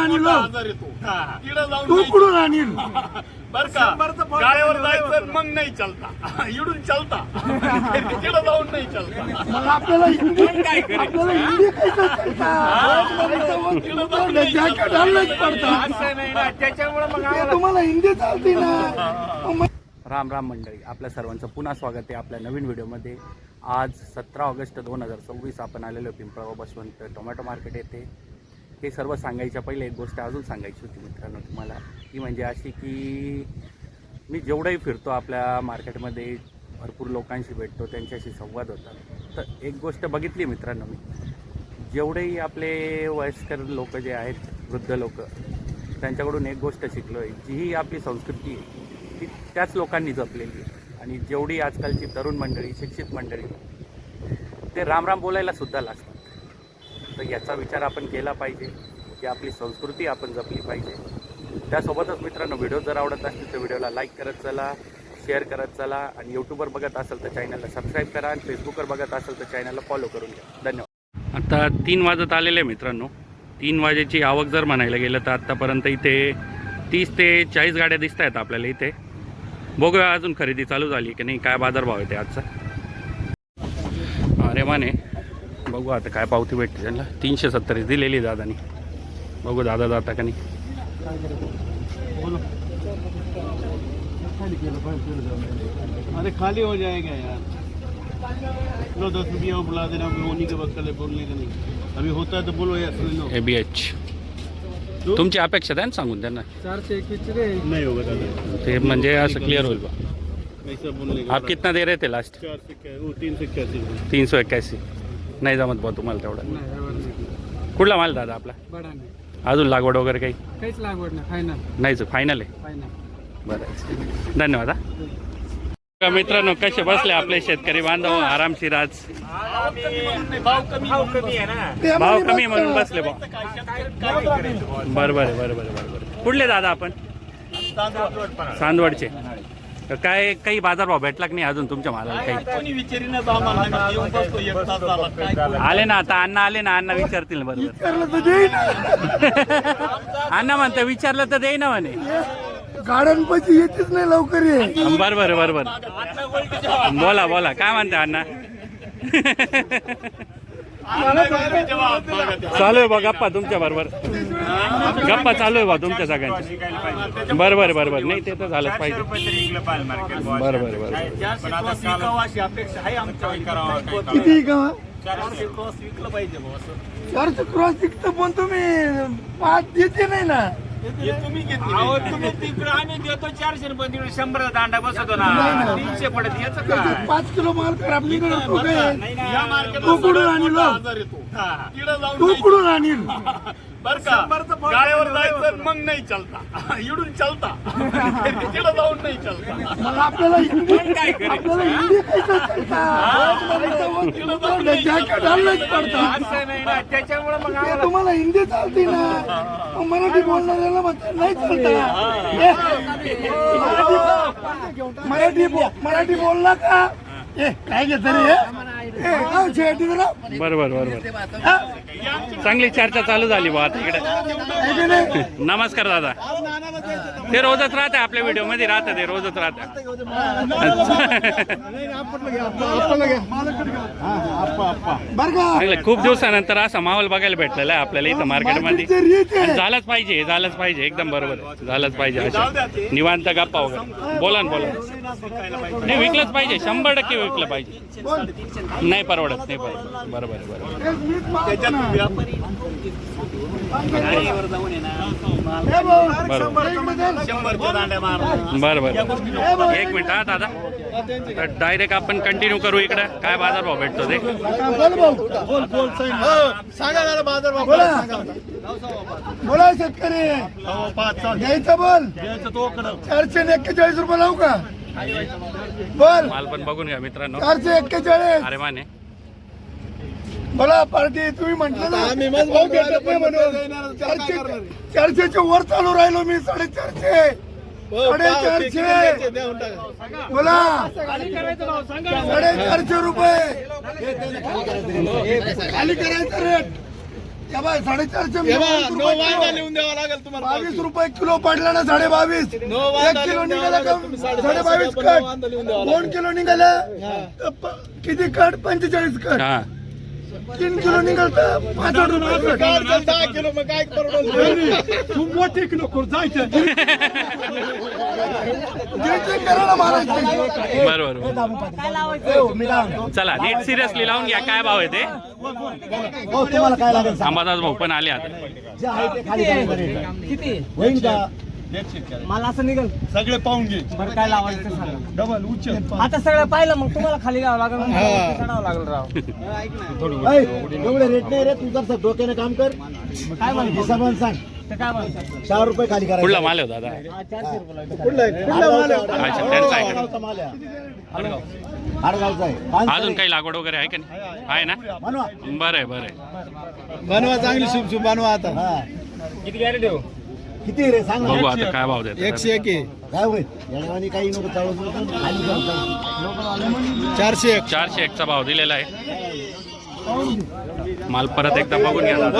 आणलो आजार येतो तिकडे जाऊन तू कुठून आणील बर का गाड्यावर जायचं मग नाही चालता इडून चालता तिकडे जाऊन नाही चालता मग आपल्याला आपल्याला हिंदी कैसा चालता जॅकेट आणलंच पडतं त्याच्यामुळे मग तुम्हाला हिंदी चालते ना. राम राम मंडळी, आपल्या सर्वांचं पुन्हा स्वागत आहे आपल्या नवीन व्हिडिओमध्ये. आज 17 ऑगस्ट 2026 आपण आलेलो पिंपळगाव बसवंत टोमॅटो मार्केट येथे. हे सर्व सांगायच्या पहिले एक गोष्ट अजून सांगायची होती मित्रांनो तुम्हाला, ती म्हणजे अशी की मी जेवढंही फिरतो आपल्या मार्केटमध्ये भरपूर लोकांशी भेटतो, त्यांच्याशी संवाद होतात. तर एक गोष्ट बघितली मित्रांनो, मी जेवढेही आपले वयस्कर लोक जे आहेत, वृद्ध लोक, त्यांच्याकडून एक गोष्ट शिकलो आहे, जी ही आपली संस्कृती आहे ती त्याच लोकांनी जपलेली आहे. आणि जेवढी आजकालची तरुण मंडळी, शिक्षित मंडळी, ते रामराम बोलायला सुद्धा लागतात. तर याचा विचार आपण केला पाहिजे की आपली संस्कृती आपण जपली पाहिजे. त्यासोबतच मित्रांनो, व्हिडिओ जर आवडत असतील तर व्हिडिओला लाईक करत चला, शेअर करत चला, आणि यूट्यूबवर बघत असेल तर चॅनलला सबस्क्राईब करा, आणि फेसबुकवर बघत असेल तर चॅनलला फॉलो करून घ्या. धन्यवाद. आता 3 वाजत आलेले मित्रांनो. 3 वाजेची आवक जर म्हणायला गेलं तर आत्तापर्यंत इथे 30 ते 40 गाड्या दिसत आहेत आपल्याला इथे. बघूया अजून खरेदी चालू झाली की नाही, काय बाजारभाव आहे ते आजचा. अरे माने बघू आता काय पावती भेटते त्यांना. 370 दिलेली दादानी. बघू दादा जाता का नाही. अरे खाली हो जाएगा यार, लो 10 रुपया बुला देना, उन्हीं के वक्त बोलने का नहीं. अभी होता है तो बोलो यार. ABH तुमची अपेक्षा द्या ना सांगून त्यांना. 421 नहीं होगा दादा, ते म्हणजे असं क्लिअर होईल बा. ऐसा बोलने का. आप कितना दे रहे थे लास्ट? 4 से क्या वो 381. 381. नाही जमत भाऊ तुम्हाला तेवढा. कुठला माल दादा आपला? अजून लागवड वगैरे काही? काहीच लागवड नाही, फायनल नाहीच, फायनल आहे. फायनल. बरं, धन्यवाद. हा मित्रांनो, कसे बसले आपले शेतकरी बांधव आरामशीर. आज भाव कमी आहे ना. भाव कमी म्हणून बसले भाऊ. बरं बरं बरं बरं बरं बरं. कुठले दादा आपण? चांदवडचे. तर काय काही बाजारभाव भेटला की नाही अजून तुमच्या मालाला काही? कोणी विचारीनं जाऊ मला येऊन बसतो एक तास झाला. काय आले ना आता अण्णा, आले ना अण्णा, विचारतील ना. बरोबर विचारलं तर देईन. अण्णा म्हणता विचारलं तर देई ना म्हणे. गाड्यांपाशी येतेच नाही लवकर ये. बरं बरं बरं बरं. बोला बोला, काय म्हणता अण्णा? चालू आहे बा गप्पा तुमच्या बरोबर. गप्पा चालू आहे बा तुमच्या सगळ्यांची. बरं बरं बरं बरं. नाही ते तर झालंच पाहिजे. बरं बरं बरं. अपेक्षा आहे आमच्या. किती का 400 क्रॉस विकलं पाहिजे भाऊ असं. 400 क्रॉस विकतो, पण तुम्ही 5 देते नाही ना. तुम्ही घेतली. तुम्ही तिकडे आम्ही देतो 400 रुपये, तिकडे 100 दांडा बसवतो ना. नाही ना. 300 पडत याचं त्याच्यात काय? 5 किलो माल खराब निघणार. तू काय या मार्केटला तू कुठून आणील? आजार येतो तिकडे जाऊन तू नाही कुठून आणील बर का गाड्यावर जायचं मग नाही चालता इडून चालता तिकडे जाऊन नाही चालता. मग आपल्याला हिंदी कैसा चालता जॅकेट आणलंच पडतं. असं नाही ना, त्याच्यामुळे मग तुम्हाला हिंदी चालते ना. मग मराठी बोलणाऱ्याला म्हणतात नाही चालता. मराठी बोलला का? काय घेत रे? बरं बरं बरं बरं. चांगली चर्चा चालू झाली बा आता इकडे. नमस्कार दादा. ते रोजच राहते आपल्या व्हिडिओ मध्ये, राहतं ते रोजच राहतं. चांगलं, खूप दिवसानंतर असा माहोल बघायला भेटलेला आहे आपल्याला इथं मार्केटमध्ये. आणि झालंच पाहिजे, झालंच पाहिजे. एकदम बरोबर, झालंच पाहिजे. अशा निवांत गप्पा वगैरे. बोला ना बोला. नाही विकलंच पाहिजे, 100% विकलं पाहिजे. नाही परवडत, नाही परवडत. बरोबर आहे, बरोबर. त्याच्यात व्यापारी गाडीवर जाऊन आहे ना, बरोबर 100च्या दांड्या मारणार. बरं बरं. एक मिनिट हा दादा. तर डायरेक्ट आपण कंटिन्यू करू इकडं. काय बाजारभाव भेटतो ते बोला. शेतकरी घ्यायचं बोल. 441 रुपये लावू का? बोल. माल पण बघून घ्या मित्रांनो. 441. अरे माने बोला पार्टी. तुम्ही म्हटलं ना आम्ही भाऊ भेटत नाही म्हणून. 400च्या वर चालू राहिलो मी. 450. 450. बोला 450 रुपये खाली करायचा रेट. या बाय 450 लिहून द्यावा लागेल तुम्हाला. 22 रुपये किलो पडला ना 22.5. 1 किलो निघाला का 22.5 कट. 2 किलो निघाला किती कट 45 कट. हा 3 किलो निघालता 65 रुपये कट. 10 किलो मग काय तू मोठे किलो करू जायचं करा ना महाराज. बरोबर. चला नीट सिरियसली लावून घ्या. काय भाव आहे ते? तुम्हाला काय लागेल अंबादास भाऊ पण आले आता. जे आहे ते खाली किती होईल का मला असं निघेल सगळे पाहून घे. बरं काय लावायचं सांगा. डबल उच्च आता सगळं पाहिलं मग तुम्हाला खाली घ्यावं लागेल चढावं लागेल राव. एवढे रेट नाही रे तू जर डोक्याने काम कर. काय म्हणतो हिसाबाने सांग. ते काय म्हणतात 4 रुपये खाली करायचं. कुठला माल आहे दादा? 400 रुपये अच्छा त्यांचा आहे का? आडगावचा आहे. अजून काही लागवड वगैरे आहे का नाही? आहे ना? बनवा बरं आहे बरं आहे. बनवा चांगली शुभ शुभ बनवा आता. किती गॅरेंटी हो किती रे सांग ना. बघू आता काय भाव देतात. 101 आहे. काय होईल येडवानी काही नको चालू खाली जाऊ. 401 401 चा भाव दिलेला आहे. माल परत एकदा बघून घ्या दादा.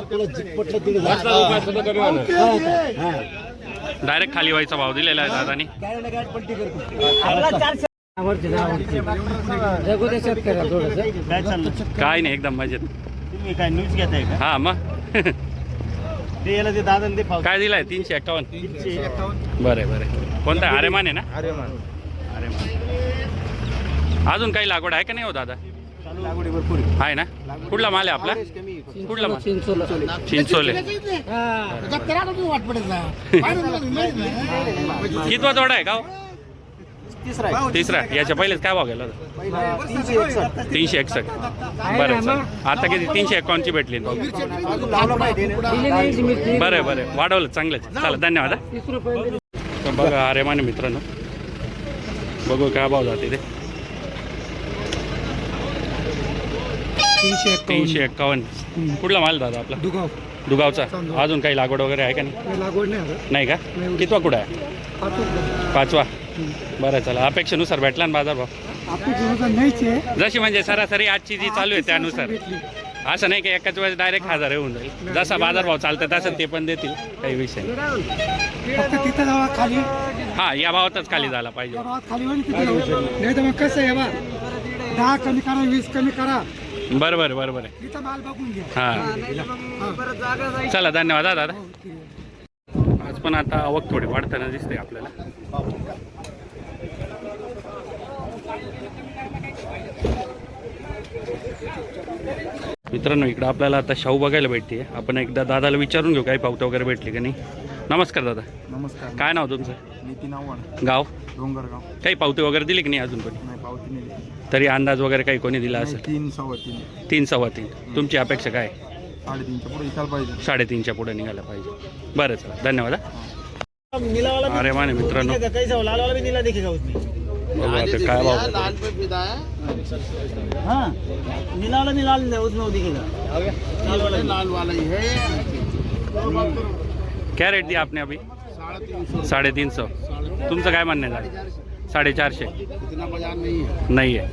तुला जितपटलं तिथे डायरेक्ट खाली व्हायचा भाव दिलेला आहे दादानी. पलटी करतो आपला 400 काय नाही एकदम मजेत. तुम्ही काय न्यूज घेताय का? हा मग ते याला ते दादा ते पाव काय दिलाय? 351. 351. बरं बरं. कोणता आरेमान आहे ना? आरेमान. आरेमान. अजून काही लागवड आहे का नाही हो दादा? लागवडी भरपूर आहे ना? कुठला माल आहे आपला? कुठला माल? चिंचोले. कितवा जोडा आहे का हो? तिसरा. याच्या पहिलेच काय भाव गेला होता? 361. बरं चल. आता किती 351 भेटली. बरं बरं वाढवलं चांगलंच. चला धन्यवाद. तर बघा आरेमान मित्रांनो बघू काय भाव जाते ते. 351. कुठला माल दादा आपला? दुगावचा. अजून काही लागवड वगैरे आहे का नाही? लागवड नाही का? कितवा कुठं आहे? 5वा. बरं चला अपेक्षेनुसार भेटला ना बाजार भाव? जशी म्हणजे सरासरी आजची जी चालू आहे त्यानुसार. असं नाही की एकाच वेळेस डायरेक्ट 1000 होऊन जाईल. जसा बाजार भाव चालतं तसं ते पण देतील. काही विषय नाही. हा या भावातच खाली झाला पाहिजे. नाही तर मग कसं आहे बा 10 कमी करा 20 कमी करा. बरोबर बरोबर आहे. माल बघून घ्या. हा चला धन्यवाद दादा. आज पण आता आवक थोडी वाढताना दिसते आपल्याला. मित्रांनो इकडं आपल्याला आता शाहू बघायला भेटते. आपण एकदा दादाला विचारून घेऊ काही पावते वगैरे भेटली का नाही. नमस्कार दादा. नमस्कार. काय नाव तुमचं? नितीन आव्हाड. गाव? डोंगरगाव. काही पावते वगैरे दिली की नाही अजून पण? नाही पावती नाही दिली. तरी अंदाज वगैरे काही कोणी दिला असेल? 3 सव्वा 3. 3 सव्वा 3. तुमची अपेक्षा काय? 3.5च्या पुढे निघायला पाहिजे. 3.5च्या पुढे निघायला पाहिजे. बरं चला धन्यवाद. अरे माने मित्रांनो बघू आता काय भाव क्या रेट दिया आपने अभी? 350. तुमचं काय म्हणणं आहे? 450. नहीं है.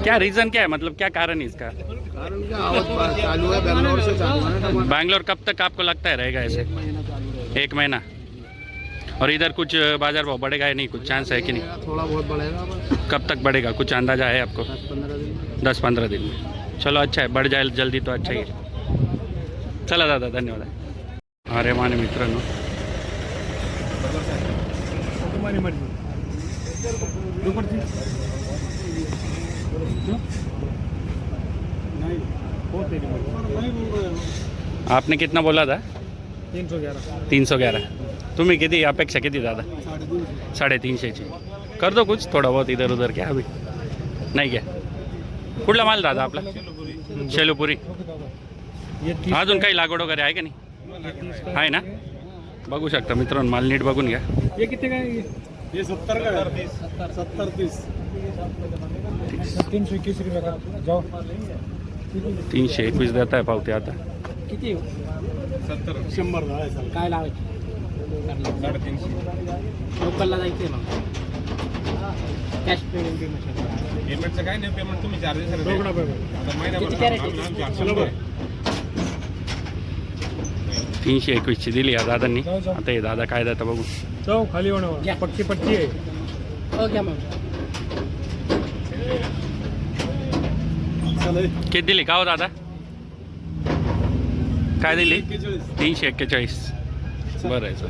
क्या रीज़न क्या है? मतलब क्या कारण है इसका? चालू है बेंगलोर से चालू है. बैंगलोर कब तक आपको लगता है रहेगा ऐसे? 1 महीना. और इधर कुछ बाजार भाव बढ़ेगा या नहीं? कुछ चांस है कि नहीं? थोड़ा बहुत बढ़ेगा. कब तक बढ़ेगा? कुछ अंदाजा है आपको? 10-15 दिन में. चलो अच्छा है, बढ़ जाए जल्दी तो अच्छा ही है. चला दादा धन्यवाद. अरे माने मित्रांनो आपने कितना बोला था? 311. तुम्ही किती अपेक्षा किती दादा? 350ची. कर दो कुछ थोड़ा बहुत इधर उधर. क्या अभी नाही क्या? कुठला माल दादा आपला? शेलूपुरी. अजून काही लागवड वगैरे आहे का नाही? आहे ना? बघू शकता मित्रांनो माल नीट बघून घ्या. ये कितने का है? ये 70 का है. 70-30. 321 रुपये का. जाओ. 321 देत आहे पावते आता. किती 100 काय लावायचं? 350. लोकलला जायचंय मग कॅश पेमेंटचं काय नाही. पेमेंट तुम्ही चार्जेस रोकडा पेमेंट. किती कॅरेट? 321ची दिली या दादांनी. आता हे दादा काय देता बघू. जाऊ खाली होणार पक्की पट्टी आहे. किती दिली का हो दादा? काय दिली? 341. बरं आहे चल.